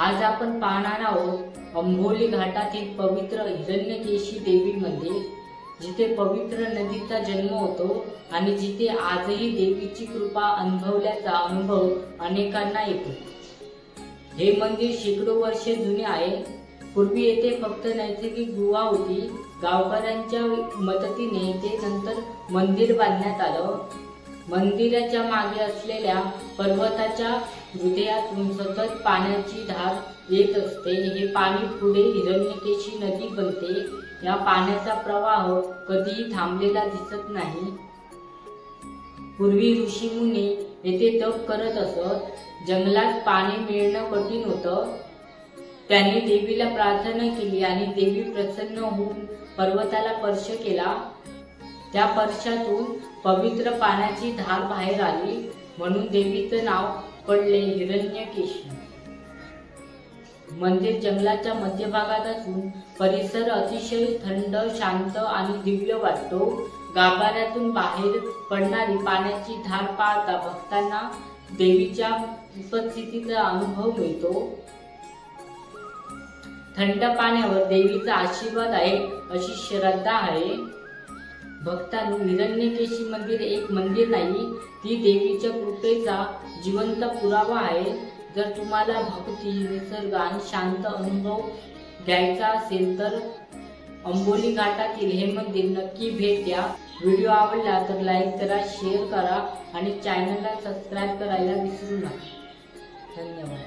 आज आपण पाहणार आहोत अंबोली घाटातील पवित्र हिरण्यकेशी देवी मंदिर, जिथे पवित्र नदीचा जन्म होतो आणि जिथे आजही देवीची कृपा अनुभवल्याचा अनुभव अनेकांना येतो। हे मंदिर शेकडो वर्षे जुने आहे। पूर्वी येथे फक्त नैसर्गिक गुहा होती। गावकऱ्यांच्या मदतीने ते नंतर मंदिर बांधण्यात आलं। मंदिराच्या मागे असलेल्या पर्वताच्या हृदयातून सतत पाण्याची धार येत असते। हे पाणी पुढे हिरण्यकेशी नदी बनते। या पाण्याचा प्रवाह कधीही थांबलेला दिसत नाही। पूर्वी ऋषीमुनी येथे तप करत असत। जंगलात पाणी मिळणं कठीण होतं। त्यांनी देवीला प्रार्थना केली आणि देवी प्रसन्न होऊन पर्वताला स्पर्श केला। त्या स्पर्शातून पवित्र पाण्याची धार बाहेर आली, म्हणून देवीचं नाव पडले हिरण्यकेशी। मंदिर जंगलाच्या मध्यभागात असून परिसर अतिशय थंड, शांत आणि दिव्य वाटतो। गाभाऱ्यातून बाहेर पडणारी पाण्याची धार पाहता भक्तांना देवीच्या उपस्थितीचा अनुभव मिळतो। थंड पाण्यावर देवीचा आशीर्वाद आहे अशी श्रद्धा आहे। भक्तांनो, हिरण्यकेशी मंदिर एक मंदिर नाही, ती देवीच्या कृपेचा जिवंत पुरावा आहे। जर तुम्हाला भक्ती, निसर्ग आणि शांत अनुभव घ्यायचा असेल तर अंबोली घाटातील हे मंदिर नक्की भेट द्या। व्हिडिओ आवडला तर लाईक करा, शेअर करा आणि चॅनलला सबस्क्राईब करायला विसरू नका। धन्यवाद।